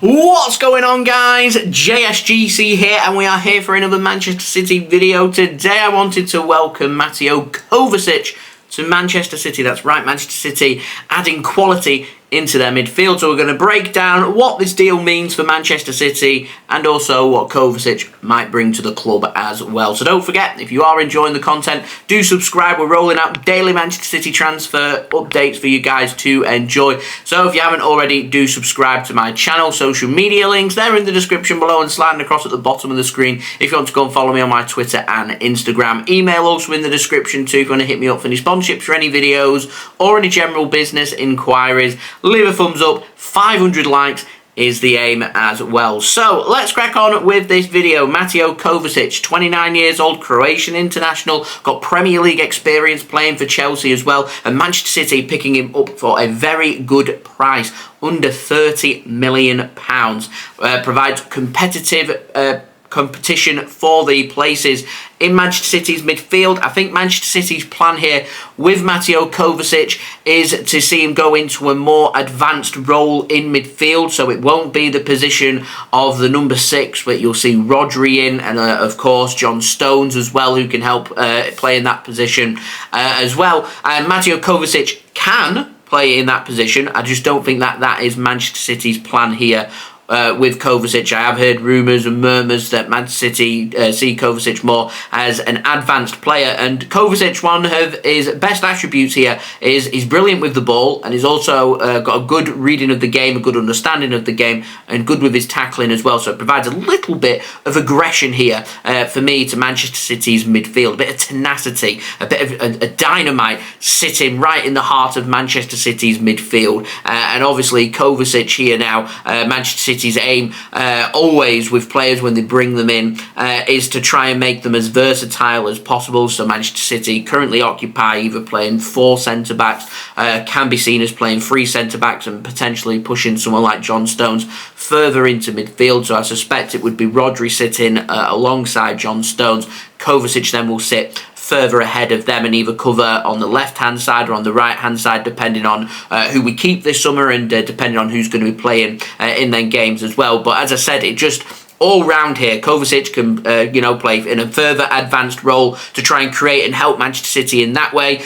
What's going on, guys? JSGC here, and we are here for another Manchester City video. Today I wanted to welcome Mateo Kovacic to Manchester City. That's right, Manchester City adding quality into their midfield. So we're going to break down what this deal means for Manchester City and also what Kovacic might bring to the club as well. So don't forget, if you are enjoying the content, do subscribe. We're rolling out daily Manchester City transfer updates for you guys to enjoy. So if you haven't already, do subscribe to my channel. Social media links, they're in the description below and sliding across at the bottom of the screen if you want to go and follow me on my Twitter and Instagram. Email also in the description too if you want to hit me up for any sponsorships for any videos or any general business inquiries. Leave a thumbs up. 500 likes is the aim as well. So let's crack on with this video. Mateo Kovacic, 29 years old, Croatian international, got Premier League experience playing for Chelsea as well, and Manchester City picking him up for a very good price, under £30 million. Provides competitive competition for the places in Manchester City's midfield. I think Manchester City's plan here with Mateo Kovacic is to see him go into a more advanced role in midfield, so it won't be the position of the number 6, but you'll see Rodri in, and of course John Stones as well, who can help play in that position as well. And Mateo Kovacic can play in that position. I just don't think that is Manchester City's plan here. With Kovacic, I have heard rumours and murmurs that Manchester City see Kovacic more as an advanced player, and Kovacic, one of his best attributes here is he's brilliant with the ball, and he's also got a good reading of the game, a good understanding of the game, and good with his tackling as well, so it provides a little bit of aggression here for me to Manchester City's midfield, a bit of tenacity, a bit of a dynamite sitting right in the heart of Manchester City's midfield, and obviously Kovacic here now, Manchester City's aim always with players when they bring them in is to try and make them as versatile as possible. So Manchester City currently occupy either playing 4 centre-backs, can be seen as playing 3 centre-backs, and potentially pushing someone like John Stones further into midfield. So I suspect it would be Rodri sitting alongside John Stones. Kovacic then will sit further ahead of them and either cover on the left-hand side or on the right-hand side, depending on who we keep this summer and depending on who's going to be playing in them games as well. But as I said, it just all round here, Kovacic can, play in a further advanced role to try and create and help Manchester City in that way.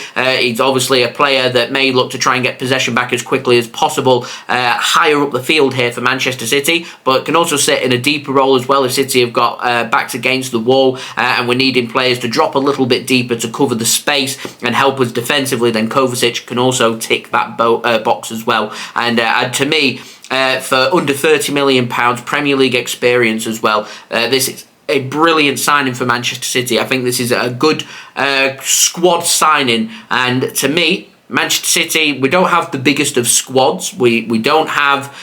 He's obviously a player that may look to try and get possession back as quickly as possible, higher up the field here for Manchester City, but can also sit in a deeper role as well if City have got backs against the wall and we're needing players to drop a little bit deeper to cover the space and help us defensively. Then Kovacic can also tick that box as well. And to me, for under £30 million, Premier League experience as well, this is a brilliant signing for Manchester City. I think this is a good squad signing, and to me, Manchester City, we don't have the biggest of squads. We don't have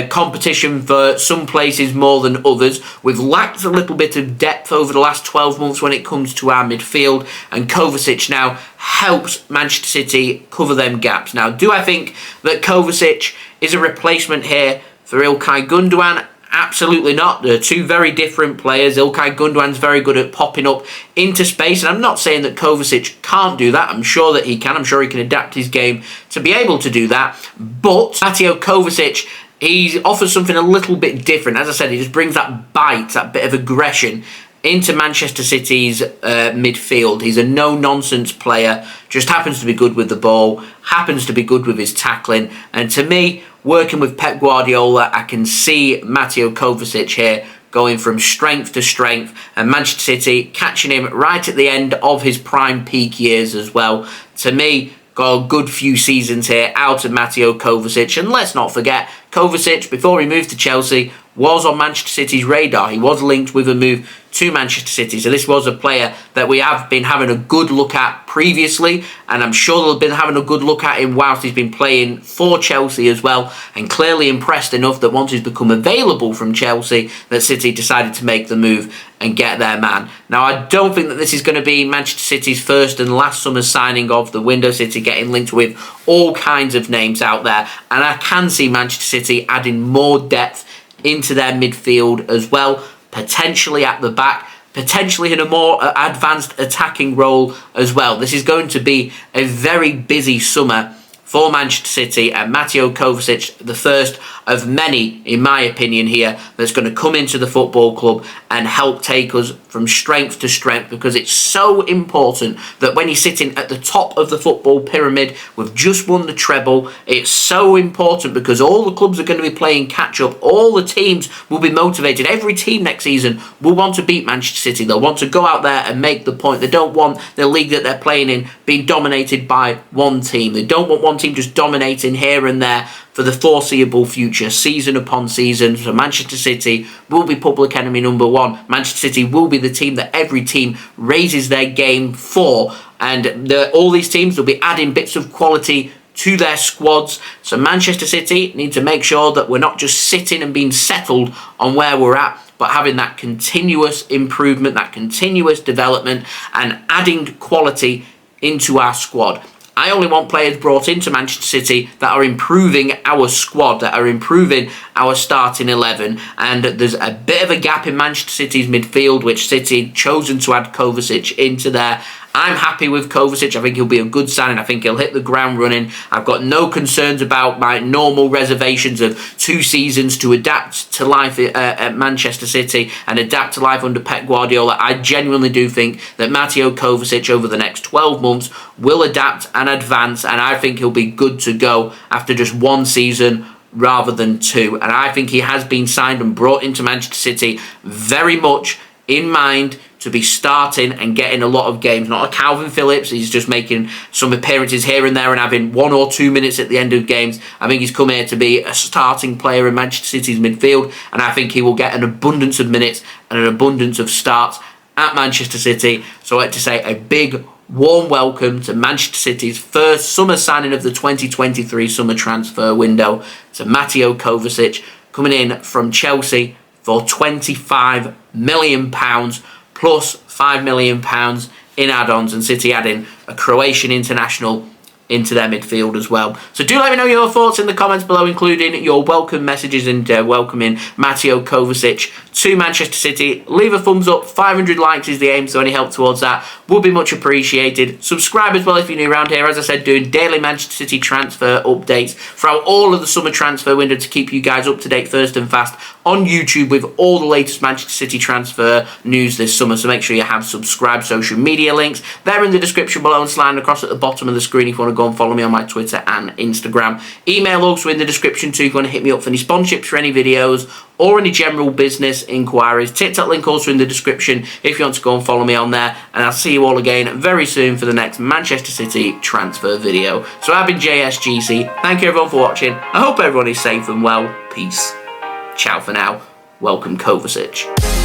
competition for some places more than others. We've lacked a little bit of depth over the last 12 months when it comes to our midfield, and Kovacic now helps Manchester City cover them gaps. Now, do I think that Kovacic is a replacement here for Ilkay Gundogan? Absolutely not. They're two very different players. Ilkay Gundogan's very good at popping up into space, and I'm not saying that Kovacic can't do that. I'm sure that he can. I'm sure he can adapt his game to be able to do that. But Mateo Kovacic, he offers something a little bit different. As I said, he just brings that bite, that bit of aggression into Manchester City's midfield. He's a no-nonsense player, just happens to be good with the ball, happens to be good with his tackling, and to me, working with Pep Guardiola, I can see Mateo Kovacic here going from strength to strength, and Manchester City catching him right at the end of his prime peak years as well. To me, got a good few seasons here out of Mateo Kovacic, and let's not forget, Kovacic, before he moved to Chelsea, was on Manchester City's radar. He was linked with a move to Manchester City. So this was a player that we have been having a good look at previously, and I'm sure they'll have been having a good look at him whilst he's been playing for Chelsea as well, and clearly impressed enough that once he's become available from Chelsea, that City decided to make the move and get their man. Now, I don't think that this is going to be Manchester City's first and last summer signing of the window. City getting linked with all kinds of names out there, and I can see Manchester City adding more depth into their midfield as well, potentially at the back, potentially in a more advanced attacking role as well. This is going to be a very busy summer for Manchester City, and Mateo Kovacic, the first of many, in my opinion here, that's going to come into the football club and help take us from strength to strength, because it's so important that when you're sitting at the top of the football pyramid, we've just won the treble, it's so important because all the clubs are going to be playing catch up, all the teams will be motivated, every team next season will want to beat Manchester City, they'll want to go out there and make the point, they don't want the league that they're playing in being dominated by one team, they don't want one team just dominating here and there for the foreseeable future, season upon season. So Manchester City will be public enemy number one. Manchester City will be the team that every team raises their game for. And all these teams will be adding bits of quality to their squads. So Manchester City need to make sure that we're not just sitting and being settled on where we're at, but having that continuous improvement, that continuous development, and adding quality into our squad. I only want players brought into Manchester City that are improving our squad, that are improving our starting 11. And there's a bit of a gap in Manchester City's midfield, which City chosen to add Kovacic into there. I'm happy with Kovacic. I think he'll be a good signing. I think he'll hit the ground running. I've got no concerns about my normal reservations of 2 seasons to adapt to life at Manchester City and adapt to life under Pep Guardiola. I genuinely do think that Mateo Kovacic over the next 12 months will adapt and advance, and I think he'll be good to go after just 1 season rather than 2. And I think he has been signed and brought into Manchester City very much in mind to be starting and getting a lot of games. Not a Calvin Phillips, he's just making some appearances here and there and having 1 or 2 minutes at the end of games. I think he's come here to be a starting player in Manchester City's midfield, and I think he will get an abundance of minutes and an abundance of starts at Manchester City. So I'd like to say a big warm welcome to Manchester City's first summer signing of the 2023 summer transfer window, to Mateo Kovacic, coming in from Chelsea for £25 million plus £5 million in add-ons, and City adding a Croatian international into their midfield as well. So do let me know your thoughts in the comments below, including your welcome messages and welcoming Mateo Kovacic to Manchester City. Leave a thumbs up, 500 likes is the aim, so any help towards that would be much appreciated. Subscribe as well if you're new around here. As I said, doing daily Manchester City transfer updates throughout all of the summer transfer window to keep you guys up to date first and fast on YouTube with all the latest Manchester City transfer news this summer. So make sure you have subscribed. Social media links, they're in the description below and sliding across at the bottom of the screen if you want to go and follow me on my Twitter and Instagram. Email also in the description too if you want to hit me up for any sponsorships for any videos or any general business inquiries. TikTok link also in the description if you want to go and follow me on there. And I'll see you all again very soon for the next Manchester City transfer video. So I've been JSGC. Thank you everyone for watching. I hope everyone is safe and well. Peace. Ciao for now. Welcome Kovacic.